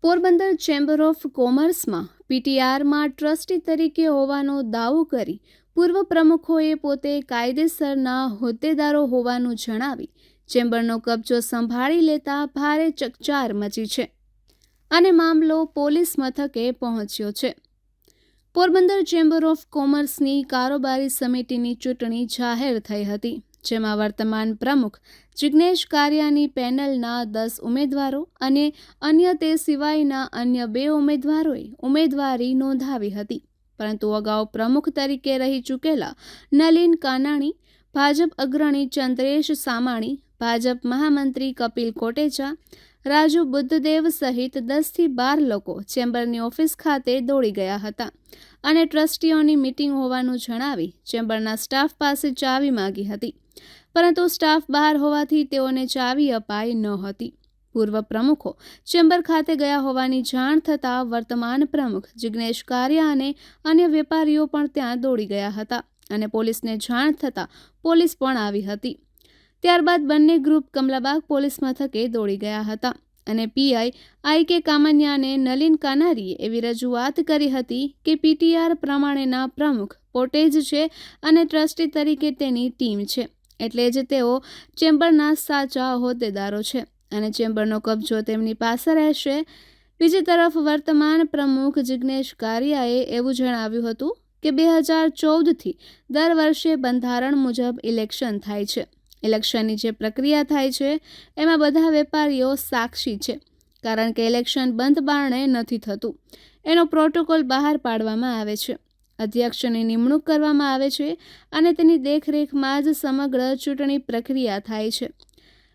Porbandar chamber of કોમર્સમાં પીટીઆરમાં trustee તરીકે હોવાનો દાવો કરી પૂર્વ પ્રમુખોએ પોતે કાયદેસરના હોદ્દેદારો હોવાનું જણાવી ચેમ્બરનો કબજો સંભાળી લેતા ભારે ચકચાર મચી છે અને મામલો પોલીસ મથકે પહોંચ્યો છે. પોરબંદર ચેમ્બર ઓફ કોમર્સની કારોબારી સમિતિની ચૂંટણી જાહેર થઈ હતી, જેમાં વર્તમાન પ્રમુખ જિગ્નેશ કારિયાની પેનલના 10 ઉમેદવારો અને અન્ય તે સિવાયના અન્ય 2 ઉમેદવારોએ ઉમેદવારી નોંધાવી હતી. પરંતુ અગાઉ પ્રમુખ તરીકે રહી ચૂકેલા નલિન કાનાણી, ભાજપ અગ્રણી ચંદ્રેશ સામાણી, ભાજપ મહામંત્રી કપિલ કોટેચા, રાજુ બુદ્ધદેવ સહિત 10 થી 12 લોકો ચેમ્બરની ઓફિસ ખાતે દોડી ગયા હતા અને ટ્રસ્ટીઓની મીટિંગ હોવાનું જણાવી ચેમ્બરના સ્ટાફ પાસે ચાવી માંગી હતી, પરંતુ સ્ટાફ બહાર હોવાથી તેઓને ચાવી અપાઈ ન હતી. પૂર્વ પ્રમુખો ચેમ્બર ખાતે ગયા હોવાની જાણ થતાં વર્તમાન પ્રમુખ જિગ્નેશ કારિયા અને અન્ય વેપારીઓ પણ ત્યાં દોડી ગયા હતા અને પોલીસને જાણ થતાં પોલીસ પણ આવી હતી. ત્યારબાદ બંને ગ્રુપ કમલાબાગ પોલીસ મથકે દોડી ગયા હતા અને પીઆઈ આઈ.કે. કામનિયાને નલિન કાનારીએ એવી રજૂઆત કરી હતી કે પીટીઆર પ્રમાણેના પ્રમુખ પોતે જ છે અને ટ્રસ્ટી તરીકે તેની ટીમ છે, એટલે જ તેઓ ચેમ્બરના સાચા હોદ્દેદારો છે અને ચેમ્બરનો કબજો તેમની પાસે રહેશે. બીજી તરફ વર્તમાન પ્રમુખ જિગ્નેશ કારિયાએ એવું જણાવ્યું હતું કે 2014થી દર વર્ષે બંધારણ મુજબ ઇલેક્શન થાય છે. ઇલેક્શનની જે પ્રક્રિયા થાય છે એમાં બધા વેપારીઓ સાક્ષી છે, કારણ કે ઇલેક્શન બંધ બારણે નથી થતું. એનો પ્રોટોકોલ બહાર પાડવામાં આવે છે, અધ્યક્ષની નિમણૂક કરવામાં આવે છે અને તેની દેખરેખમાં જ સમગ્ર ચૂંટણી પ્રક્રિયા થાય છે.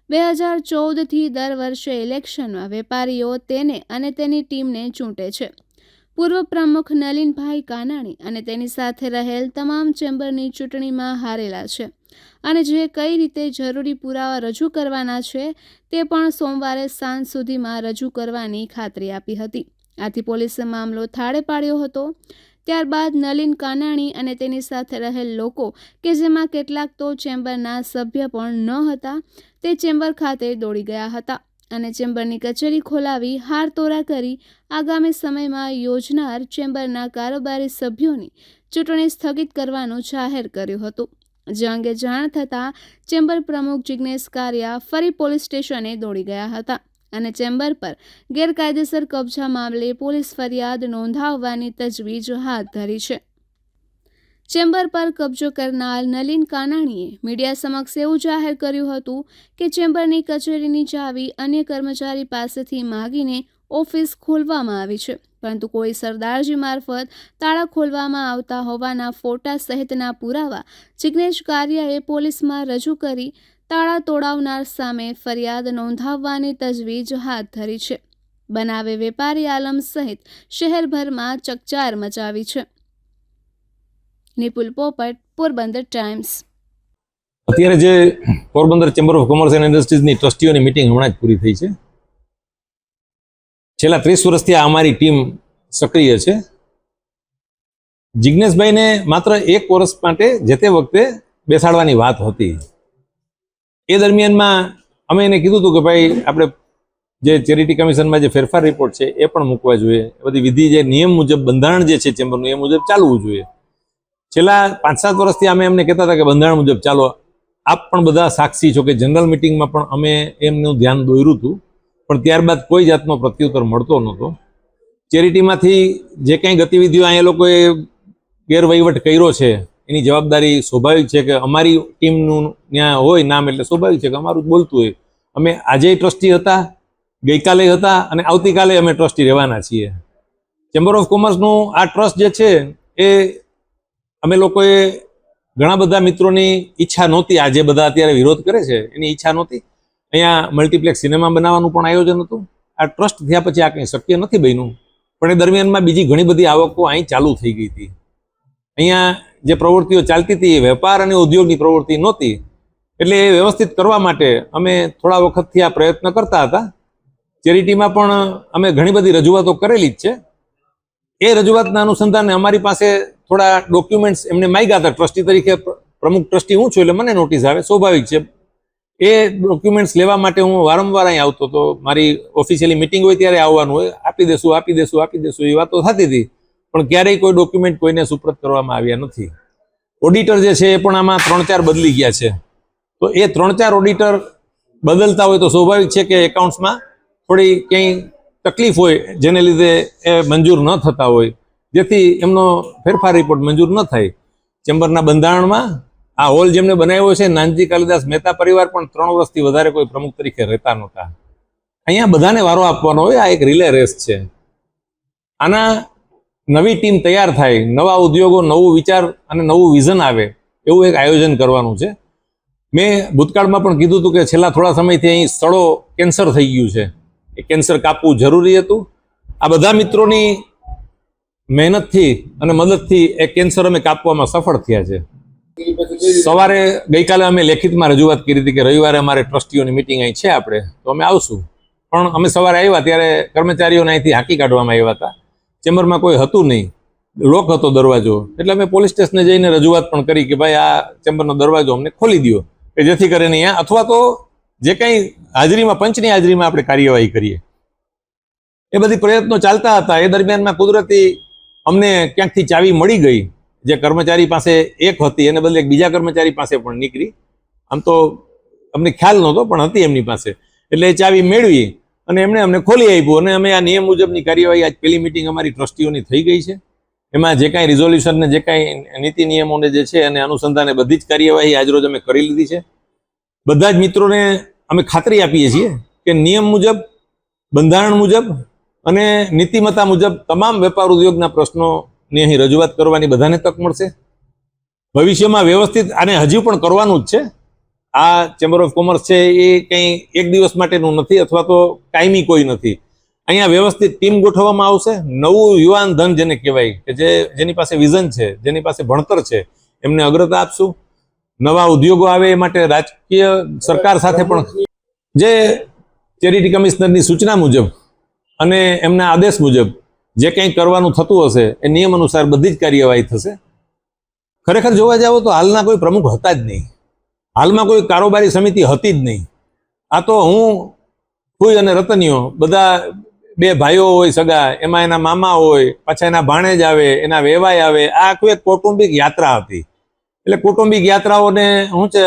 2014થી દર વર્ષે ઇલેક્શનમાં વેપારીઓ તેને અને તેની ટીમને ચૂંટે છે. પૂર્વ પ્રમુખ નલિનભાઈ કાનાણી અને તેની સાથે રહેલ તમામ ચેમ્બરની ચૂંટણીમાં હારેલા છે અને જે કઈ રીતે જરૂરી પુરાવા રજૂ કરવાના છે તે પણ સોમવારે સાંજ સુધીમાં રજૂ કરવાની ખાતરી આપી હતી. આથી પોલીસે મામલો થાળે પાડ્યો હતો. ત્યારબાદ નલિન કાનાણી અને તેની સાથે રહેલ લોકો કે જેમાં કેટલાક તો ચેમ્બરના સભ્ય પણ ન હતા તે ચેમ્બર ખાતે દોડી ગયા હતા અને ચેમ્બરની કચેરી ખોલાવી હારતોરા કરી આગામી સમયમાં યોજનાર ચેમ્બરના કારોબારી સભ્યોની ચૂંટણી સ્થગિત કરવાનું જાહેર કર્યું હતું. જે અંગે જાણ થતાં ચેમ્બર પ્રમુખ જિગ્નેશ કારિયા ફરી પોલીસ સ્ટેશને દોડી ગયા હતા અને ચેમ્બર પર ગેરકાયદેસર કબજા મામલે પોલીસ ફરિયાદ નોંધાવવાની તજવીજ હાથ ધરી છે. ચેમ્બર પર કબજો કરનાર નલિન કાનાણીએ મીડિયા સમક્ષ એવું જાહેર કર્યું હતું કે ચેમ્બરની કચેરીની ચાવી અન્ય કર્મચારી પાસેથી માગીને ઓફિસ ખોલવામાં આવી છે, પરંતુ કોઈ સરદારજી મારફત તાળા ખોલવામાં આવતા હોવાના ફોટા સહિતના પુરાવા જિગ્નેશ કારિયાએ પોલીસમાં રજૂ કરી તાળા તોડાવનાર સામે ફરિયાદ નોંધાવવાની તજવીજ હાથ ધરી છે. બનાવે વેપારી આલમ સહિત શહેરભરમાં ચકચાર મચાવી છે. નિપુલ પોપટ, પોરબંદર ટાઈમ્સ. અત્યારે જે Porbandar chamber of commerce and ઇન્ડસ્ટ્રીઝની ટ્રસ્ટીઓની મિટિંગ હમણાં જ પૂરી થઈ છે. છેલ્લા 30 વર્ષથી આ અમારી ટીમ સક્રિય છે. જિગ્નેશભાઈને માત્ર 1 વર્ષ માટે જે તે વખતે બેસાડવાની વાત હતી. એ દરમિયાનમાં અમે એને કીધું હતું કે ભાઈ આપણે જે ચેરિટી કમિશનમાં જે ફેરફાર રિપોર્ટ છે એ પણ મૂકવા જોઈએ, બધી વિધિ જે નિયમ મુજબ બંધારણ જે છે ચેમ્બરનું એ મુજબ ચાલવું જોઈએ. છેલ્લા 5-7 વર્ષથી અમે એમને કહેતા હતા કે બંધારણ મુજબ ચાલો. આપ પણ બધા સાક્ષી છો કે જનરલ મિટિંગમાં પણ અમે એમનું ધ્યાન દોર્યું હતું, પણ ત્યારબાદ કોઈ જાતનો પ્રત્યુત્તર મળતો નહોતો. ચેરિટીમાંથી જે કંઈ ગતિવિધિઓ અહીંયા લોકોએ ગેરવહીવટ કર્યો છે એની જવાબદારી સ્વાભાવિક છે કે અમારી ટીમનું ત્યાં હોય નામ, એટલે સ્વાભાવિક છે કે અમારું જ બોલતું હોય. અમે આજે ટ્રસ્ટી હતા, ગઈકાલે હતા અને આવતીકાલે અમે ટ્રસ્ટી રહેવાના છીએ. ચેમ્બર ઓફ કોમર્સનું આ ટ્રસ્ટ જે છે એ અમે લોકોએ ઘણા બધા મિત્રોની ઈચ્છા નહોતી, આજે બધા અત્યારે વિરોધ કરે છે એની ઈચ્છા નહોતી. અહીંયા મલ્ટીપ્લેક્સ સિનેમા બનાવવાનું પણ આયોજન હતું. આ ટ્રસ્ટ થયા પછી આ કંઈ શક્ય નથી બન્યું, પણ એ દરમિયાનમાં બીજી ઘણી બધી આવકો અહીં ચાલુ થઈ ગઈ હતી. અહીંયા જે પ્રવૃત્તિઓ ચાલતી હતી એ વેપાર અને ઉદ્યોગની પ્રવૃત્તિ નહોતી, એટલે એ વ્યવસ્થિત કરવા માટે અમે થોડા વખતથી આ પ્રયત્ન કરતા હતા. ચેરિટીમાં પણ અમે ઘણી બધી રજૂઆતો કરેલી જ છે. એ રજૂઆતના અનુસંધાને અમારી પાસે થોડા ડોક્યુમેન્ટ્સ એમને માંગ્યા હતા. ટ્રસ્ટી તરીકે પ્રમુખ ટ્રસ્ટી હું છું એટલે મને નોટિસ આવે, સ્વાભાવિક છે. એ ડોક્યુમેન્ટ્સ લેવા માટે હું વારંવાર અહીં આવતો હતો. મારી ઓફિશિયલી મિટિંગ હોય ત્યારે આવવાનું હોય, આપી આપી દેશું એ વાતો થતી હતી, પણ ક્યારેય કોઈ ડોક્યુમેન્ટ કોઈને સુપ્રત કરવામાં આવ્યા નથી. ઓડિટર જે છે એ પણ આમાં 3-4 બદલી ગયા છે. તો એ 3-4 ઓડિટર બદલતા હોય તો સ્વાભાવિક છે કે એકાઉન્ટ્સમાં થોડી ક્યાંય તકલીફ હોય, જેને લીધે એ મંજૂર ન થતા હોય, જેથી એમનો ફેરફાર રિપોર્ટ મંજૂર ન થાય. ચેમ્બરના બંધારણમાં આ હોલ જેમને બનાવ્યો છે, નાનજી કાલિદાસ મહેતા પરિવાર પણ 3 વર્ષથી વધારે કોઈ પ્રમુખ તરીકે રહેતા નહોતા. અહીંયા બધાને વારો આપવાનો હોય. આ એક રિલે રેસ છે. આના નવી ટીમ તૈયાર થાય, નવા ઉદ્યોગો, નવું વિચાર અને નવું વિઝન આવે એવું એક આયોજન કરવાનું છે. મેં ભૂતકાળમાં પણ કીધું હતું કે છેલ્લા થોડા સમયથી અહીં સ્થળો કેન્સર થઈ ગયું છે. એ કેન્સર કાપવું જરૂરી હતું. આ બધા મિત્રોની મહેનતથી અને મદદથી એ કેન્સર અમે કાપવામાં સફળ થયા છે. સવારે ગઈકાલે અમે લેખિતમાં રજૂઆત કરી હતી કે રવિવારે અમારે ટ્રસ્ટીઓની મિટિંગ અહીં છે આપણે, તો અમે આવશું. પણ અમે સવારે આવ્યા ત્યારે કર્મચારીઓને અહીંથી હાંકી કાઢવામાં આવ્યા હતા. ચેમ્બરમાં કોઈ હતું નહીં, લોક હતો દરવાજો. એટલે અમે પોલીસ સ્ટેશને જઈને રજૂઆત પણ કરી કે ભાઈ આ ચેમ્બરનો દરવાજો અમને ખોલી દો, કે જેથી કરીને અહીંયા અથવા તો જે કંઈ હાજરીમાં, પંચની હાજરીમાં આપણે કાર્યવાહી કરીએ. એ બધી પ્રયત્નો ચાલતા હતા. એ દરમિયાનમાં કુદરતી અમને ક્યાંકથી ચાવી મળી ગઈ, જે કર્મચારી પાસે એક હતી એને બદલે એક બીજા કર્મચારી પાસે પણ નીકળી. આમ તો અમને ખ્યાલ નહોતો, પણ હતી એમની પાસે. એટલે એ ચાવી મેળવી અને એમણે અમને ખોલી આપ્યું અને અમે આ નિયમ મુજબની કાર્યવાહી, આજ પહેલી મિટિંગ અમારી ટ્રસ્ટીઓની થઈ ગઈ છે. એમાં જે કાંઈ રિઝોલ્યુશન ને જે કાંઈ નીતિ નિયમોને જે છે અને અનુસંધાને બધી જ કાર્યવાહી આજરોજ અમે કરી લીધી છે. બધા જ મિત્રોને અમે ખાતરી આપીએ છીએ કે નિયમ મુજબ, બંધારણ મુજબ અને નીતિમત્તા મુજબ તમામ વેપાર ઉદ્યોગના પ્રશ્નોની અહીં રજૂઆત કરવાની બધાને તક મળશે. ભવિષ્યમાં વ્યવસ્થિત આને હજી પણ કરવાનું જ છે. આ ચેમ્બર ઓફ કોમર્સ છે એ કંઈ એક દિવસ માટેનું નથી અથવા તો કાયમી કોઈ નથી. અહીંયા વ્યવસ્થિત ટીમ ગોઠવવામાં આવશે. નવું યુવાન ધન જેને કહેવાય, કે જેની પાસે વિઝન છે, જેની પાસે ભણતર છે, એમને અગ્રતા આપશું. નવા ઉદ્યોગો આવે એ માટે રાજકીય સરકાર સાથે પણ જે ચેરિટી કમિશનરની સૂચના મુજબ અને એમના આદેશ મુજબ જે કંઈ કરવાનું થતું હશે એ નિયમ અનુસાર બધી જ કાર્યવાહી થશે. ખરેખર જોવા જાવ તો હાલના કોઈ પ્રમુખ હતા જ નહીં, હાલમાં કોઈ કારોબારી સમિતિ હતી જ નહીં. આ તો હું, ફૂઈ અને રતનીઓ બધા 2 ભાઈઓ હોય સગા, એમાં એના મામા હોય, પાછા એના ભાણેજ આવે, એના વેવાય આવે. આ આખું એક કૌટુંબિક યાત્રા હતી. એટલે કૌટુંબિક યાત્રાઓને શું છે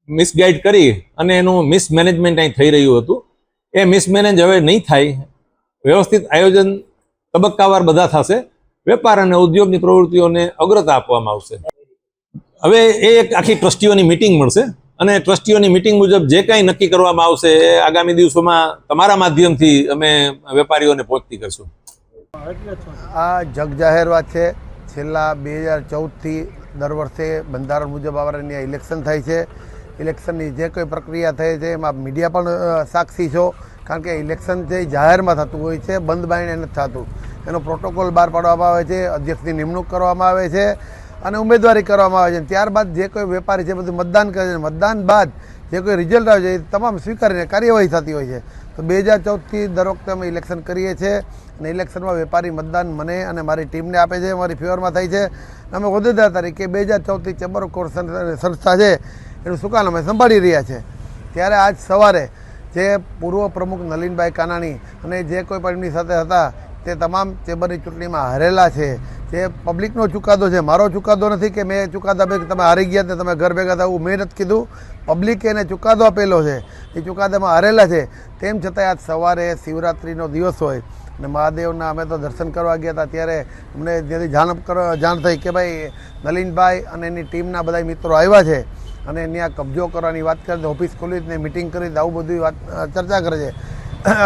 મિસગાઈડ કરી અને એનું મિસમેનેજમેન્ટ અહીં થઈ રહ્યું હતું. એ મિસમેનેજ હવે નહીં થાય. વ્યવસ્થિત આયોજન તબક્કાવાર બધા થશે. વેપાર અને ઉદ્યોગની પ્રવૃત્તિઓને અગ્રતા આપવામાં આવશે. હવે એ એક આખી ટ્રસ્ટીઓની મિટિંગ મળશે અને ટ્રસ્ટીઓની મિટિંગ મુજબ જે કાંઈ નક્કી કરવામાં આવશે એ આગામી દિવસોમાં તમારા માધ્યમથી અમે વેપારીઓને પહોંચતી કરશું. આ જગજાહેર વાત છે. છેલ્લા 2014થી દર વર્ષે બંધારણ મુજબ અમારે ઇલેક્શન થાય છે. ઇલેક્શનની જે કોઈ પ્રક્રિયા થઈ છે એમાં મીડિયા પણ સાક્ષી છો. કારણ કે ઇલેક્શન જે જાહેરમાં થતું હોય છે, બંધ બારણે નથી થતું. એનો પ્રોટોકોલ બહાર પાડવામાં આવે છે, અધ્યક્ષની નિમણૂક કરવામાં આવે છે અને ઉમેદવારી કરવામાં આવે છે. ત્યારબાદ જે કોઈ વેપારી છે બધું મતદાન કરે છે. મતદાન બાદ જે કોઈ રિઝલ્ટ આવે છે એ તમામ સ્વીકારીને કાર્યવાહી થતી હોય છે. તો 2014થી દર વખતે અમે ઇલેક્શન કરીએ છીએ અને ઇલેક્શનમાં વેપારી મતદાન મને અને મારી ટીમને આપે છે, મારી ફેવરમાં થાય છે. અમે હોદ્દેદાર તરીકે 2014થી ચેમ્બર ઓફ કોમર્સ સંસ્થા છે એનું સુકાન અમે સંભાળી રહ્યા છે. ત્યારે આજ સવારે જે પૂર્વ પ્રમુખ નલિનભાઈ કાનાણી અને જે કોઈ પણ એમની સાથે હતા તે તમામ ચેમ્બરની ચૂંટણીમાં હારેલા છે. જે પબ્લિકનો ચુકાદો છે, મારો ચુકાદો નથી કે મેં ચુકાદા આપે કે તમે હારી ગયા ને તમે ઘર ભેગા થવું, મેં નથી કીધું. પબ્લિકે એને ચુકાદો આપેલો છે, એ ચુકાદામાં હારેલા છે. તેમ છતાં આજ સવારે શિવરાત્રિનો દિવસ હોય અને મહાદેવના અમે તો દર્શન કરવા ગયા હતા ત્યારે અમને જેથી જાણ થઈ કે ભાઈ નલિનભાઈ અને એની ટીમના બધા મિત્રો આવ્યા છે અને ત્યાં કબજો કરવાની વાત કરે, ઓફિસ ખોલીને મિટિંગ કરી, આવું બધું વાત ચર્ચા કરે છે.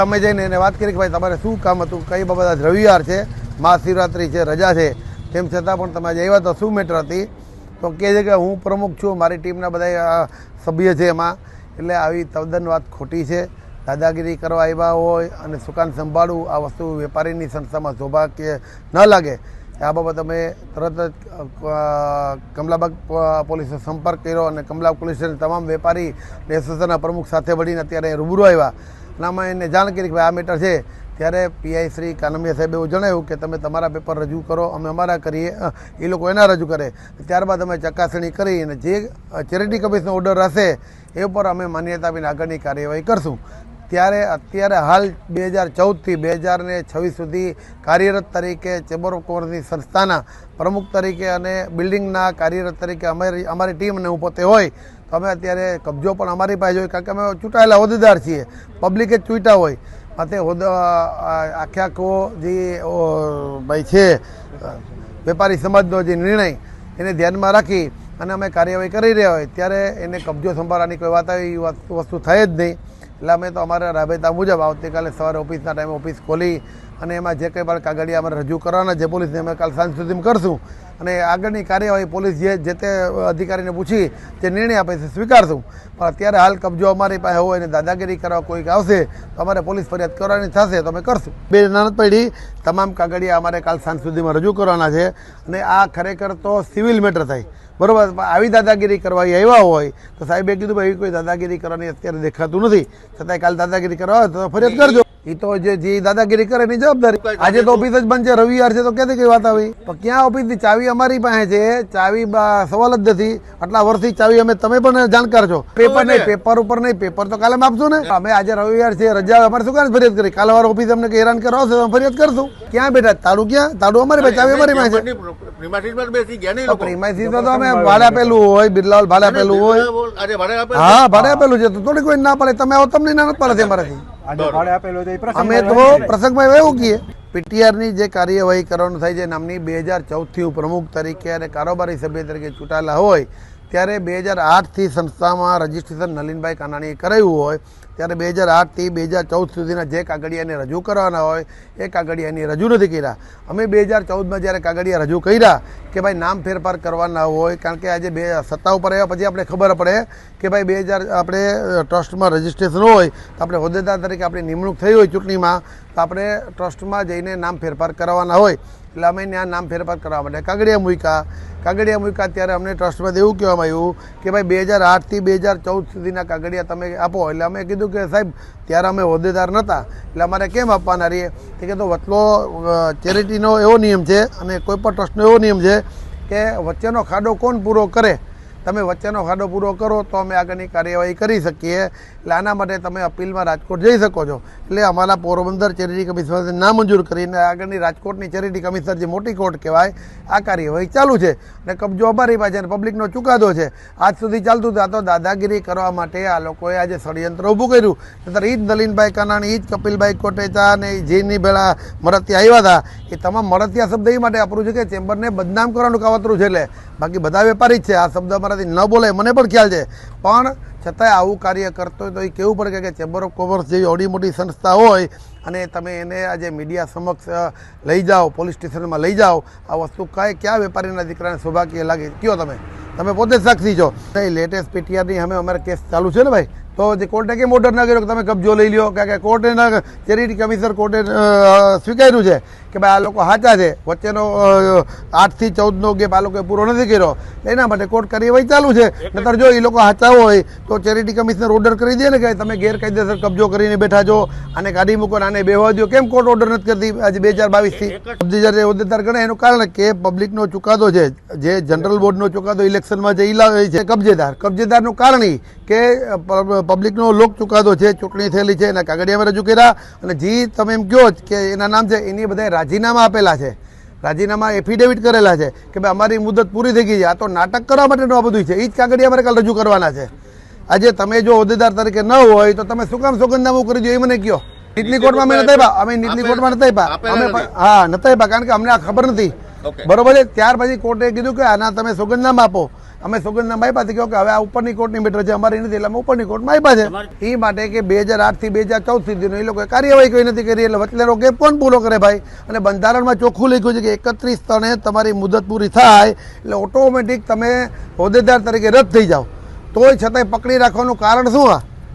અમે જઈને એને વાત કરી કે ભાઈ તમારે શું કામ હતું, કઈ બાબત, આજ રવિવાર છે, મહાશિવરાત્રિ છે, રજા છે, તેમ છતાં પણ તમે આવ્યા તો શું મેટર હતી? તો કહે છે કે હું પ્રમુખ છું, મારી ટીમના બધા સભ્ય છે એમાં. એટલે આવી તદ્દન વાત ખોટી છે. દાદાગીરી કરવા આવ્યા હોય અને સુકાન સંભાળવું, આ વસ્તુ વેપારીની સંસ્થામાં સૌભાગ્ય ન લાગે. આ બાબત અમે તરત જ કમલાબાગ પોલીસનો સંપર્ક કર્યો અને કમલાબાગ પોલીસ સ્ટેશન તમામ વેપારી એસોસિએશનના પ્રમુખ સાથે મળીને અત્યારે રૂબરૂ આવ્યા અને અમે એને જાણ કરી કે ભાઈ આ મેટર છે. ત્યારે પીઆઈ શ્રી કાનમિયા સાહેબે એવું જણાવ્યું કે તમે તમારા પેપર રજૂ કરો, અમે અમારા કરીએ, એ લોકો એના રજૂ કરે. ત્યારબાદ અમે ચકાસણી કરી અને જે ચેરિટી કમિશનનો ઓર્ડર હશે એ ઉપર અમે માન્યતા આપીને આગળની કાર્યવાહી કરશું. ત્યારે અત્યારે હાલ 2014થી 2026 સુધી કાર્યરત તરીકે ચેમ્બર ઓફ કોમર્સની સંસ્થાના પ્રમુખ તરીકે અને બિલ્ડિંગના કાર્યરત તરીકે અમારી ટીમને હું પોતે હોય તો અમે અત્યારે કબજો પણ અમારી પાસે હોય, કારણ કે અમે ચૂંટાયેલા હોદ્દેદાર છીએ, પબ્લિકે જ ચૂંટ્યા હોય. માટે આખે આખો જે ભાઈ છે વેપારી સમાજનો જે નિર્ણય એને ધ્યાનમાં રાખી અને અમે કાર્યવાહી કરી રહ્યા હોય ત્યારે એને કબજો સંભાળવાની કોઈ વાત આવી વસ્તુ થઈ જ નહીં. એટલે અમે તો અમારા રાબેતા મુજબ આવતીકાલે સવારે ઓફિસના ટાઈમે ઓફિસ ખોલી અને એમાં જે કંઈ પણ કાગળિયા અમારે રજૂ કરવાના છે પોલીસને અમે કાલ સાંજ સુધીમાં કરશું અને આગળની કાર્યવાહી પોલીસ જે તે અધિકારીને પૂછી જે નિર્ણય આપે છે સ્વીકારશું. પણ અત્યારે હાલ કબજો અમારી પાસે હોય અને દાદાગીરી કરવા કોઈક આવશે તો અમારે પોલીસ ફરિયાદ કરવાની થશે તો અમે કરશું. બે નાનત પડી તમામ કાગળિયા અમારે કાલ સાંજ સુધીમાં રજૂ કરવાના છે અને આ ખરેખર તો સિવિલ મેટર થાય, બરોબર. આવી દાદાગીરી કરવા આવ્યા હોય તો સાહેબે કીધું ભાઈ કોઈ દાદાગીરી કરવાની અત્યારે દેખાતું નથી, છતાંય કાલ દાદાગીરી કરવા હોય તો ફરિયાદ કરજો. એ તો જે દાદાગીરી કરે એની જવાબદારી. આજે તો ઓફિસ જ બંધ છે, રવિવાર છે તો ક્યાંથી કઈ વાત આવી? પણ ક્યાં ઓફિસની ચાવી અમારી પાસે છે, ચાવી સવાલ જ નથી. આટલા વર્ષથી ચાવી અમે તમે પણ જાણકાર છો. પેપર નહીં, પેપર ઉપર નહીં, પેપર તો કાલે આપશું ને. અમે આજે રવિવાર છે, રજા, અમારે શું કામ ફરિયાદ કરી? કાલે વાર ઓફિસ અમને હેરાન કરવા આવશે તો ફરિયાદ કરશું. ક્યાં બેઠા તાડું? ક્યાં તાડું? અમારી પાસે ચાવી અમારી પાસે છે. પ્રીમાઇસીસ તો અમે ભાડે આપેલું હોય, બિરલાલ ભાડે આપેલું હોય. હા, ભાડે આપેલું છે તો થોડી કોઈ ના પડે. તમે આવો તમને ના પડે છે અમારાથી. અમે તો પ્રસંગમાં એવું કહીએ પીટીઆરની જે કાર્યવાહી કરવાનું થાય છે નામની 2014થી હું પ્રમુખ તરીકે અને કારોબારી સભ્ય તરીકે ચૂંટાયેલા હોય ત્યારે 2008થી સંસ્થામાં રજીસ્ટ્રેશન નલિનભાઈ કાનાણીએ કરાવ્યું હોય ત્યારે 2008થી 2014 સુધીના જે કાગળિયાને રજૂ કરવાના હોય એ કાગળિયાની રજૂ નથી કર્યા. અમે 2014માં જ્યારે કાગળિયા રજૂ કર્યા કે ભાઈ નામ ફેરફાર કરવાના હોય, કારણ કે આજે સત્તા ઉપર આવ્યા પછી આપણે ખબર પડે કે ભાઈ 2000 આપણે ટ્રસ્ટમાં રજીસ્ટ્રેશન હોય તો આપણે હોદ્દેદાર તરીકે આપણી નિમણૂક થઈ હોય ચૂંટણીમાં તો આપણે ટ્રસ્ટમાં જઈને નામ ફેરફાર કરવાના હોય. એટલે અમે ત્યાં નામ ફેરફાર કરવા માટે કાગળિયા મૂક્યા ત્યારે અમને ટ્રસ્ટમાંથી એવું કહેવામાં આવ્યું કે ભાઈ 2008થી 2014 સુધીના કાગળિયા તમે આપો. એટલે અમે કીધું કે સાહેબ ત્યારે અમે હોદ્દેદાર નહોતા એટલે અમારે કેમ આપવાના રહીએ? કે તો વચલો ચેરિટીનો એવો નિયમ છે અને કોઈ પણ ટ્રસ્ટનો એવો નિયમ છે કે વચ્ચેનો ખાડો કોણ પૂરો કરે? તમે વચ્ચેનો ખાડો પૂરો કરો તો અમે આગળની કાર્યવાહી કરી શકીએ. એટલે આના માટે તમે અપીલમાં રાજકોટ જઈ શકો છો. એટલે અમારા પોરબંદર ચેરિટી કમિશનર નામંજૂર કરીને આગળની રાજકોટની ચેરિટી કમિશનર જે મોટી કોર્ટ કહેવાય આ કાર્યવાહી ચાલુ છે અને કબજો અમારી પાસે અને પબ્લિકનો ચુકાદો છે. આજ સુધી ચાલતું હતું. આ તો દાદાગીરી કરવા માટે આ લોકોએ આજે ષડયંત્ર ઊભું કર્યું. નહીંતર એ જ નલિનભાઈ કાનાણી, એ જ કપિલભાઈ કોટેચા અને જેની ભેળા મળતિયા આવ્યા હતા એ તમામ મળતિયા શબ્દ એ માટે વાપરું છે કે ચેમ્બરને બદનામ કરવાનું કાવતરું છે. એટલે બાકી બધા વેપારી જ છે. આ શબ્દ અમારાથી ન બોલાય મને પણ ખ્યાલ છે, પણ છતાંય આવું કાર્ય કરતો હોય તો એ કહેવું પડે કે ચેમ્બર ઓફ કોમર્સ જેવી અવડી મોટી સંસ્થા હોય અને તમે એને આજે મીડિયા સમક્ષ લઈ જાઓ, પોલીસ સ્ટેશનમાં લઈ જાઓ. આ વસ્તુ ક્યાં વેપારીના દીકરાને સૌભાગ્ય લાગે? કયો તમે પોતે જ સાક્ષી છો. લેટેસ્ટ પીટીઆરની અમે અમારે કેસ ચાલુ છે ને ભાઈ, તો જે કોર્ટે કેમ ઓર્ડર ના કર્યો કે તમે કબજો લઈ લ્યો? કે કોર્ટે ચેરિટી કમિશનર કોર્ટે સ્વીકાર્યું છે કે ભાઈ આ લોકો સાચા છે, વચ્ચેનો 8થી 14નો ગેપ આ લોકોએ પૂરો નથી કર્યો. એના માટે કોર્ટ કાર્યવાહી ચાલુ છે. નતર જો એ લોકો સાચા હોય તો ચેરિટી કમિશનર ઓર્ડર કરી દે ને કે તમે ગેરકાયદેસર કબજો કરીને બેઠા છો, આને કાઢી મૂકો, આને બેહવા દો. કેમ કોર્ટ ઓર્ડર નથી કરતી આજે 2022થી? કબજેદાર હોદ્દેદાર ગણે એનું કારણ કે પબ્લિકનો ચુકાદો છે, જે જનરલ બોર્ડનો ચુકાદો ઇલેક્શનમાં જે છે કબજેદારનું કારણ એ કે પબ્લિકનો લોક ચુકાદો છે, ચૂંટણી થયેલી છે એના કાગળિયામાં રજૂ કર્યા અને જે તમે એમ કહો કે એના નામ છે એની બધા રાજીનામા આપેલા છે, રાજીનામા એફિડેવિટ કરેલા છે કે ભાઈ અમારી મુદત પૂરી થઈ ગઈ છે. આ તો નાટક કરવા માટેનું આ બધું છે. એ જ કાગળિયા અમારે કાલ રજૂ કરવાના છે. આજે તમે જો હોદ્દેદાર તરીકે ન હોય તો તમે શું કામ સોગંદનામું કરી દો એ મને કહો. નીચલી કોર્ટમાં અમે નતા આપ્યા, અમે નીચલી કોર્ટમાં નતા આપ્યા, અમે હા નતા આપ્યા કારણ કે અમને આ ખબર નથી, બરોબર છે. ત્યાર પછી કોર્ટે કીધું કે આના તમે સોગંદનામા આપો. અમે સોગંદનામા આપ્યા કહો કે હવે આ ઉપરની કોર્ટની મેટર છે, અમારી નથી, એટલે અમે ઉપરની કોર્ટમાં આપ્યા છે. એ માટે કે 2008થી 2014 સુધીનો એ લોકોએ કાર્યવાહી કોઈ નથી કરી. એટલે વચલેનો ગેપ કોણ પૂરો કરે ભાઈ? અને બંધારણમાં ચોખ્ખું લખ્યું છે કે 31 તમારી મુદત પૂરી થાય એટલે ઓટોમેટિક તમે હોદ્દેદાર તરીકે રદ થઈ જાઓ. તોય છતાંય પકડી રાખવાનું કારણ શું?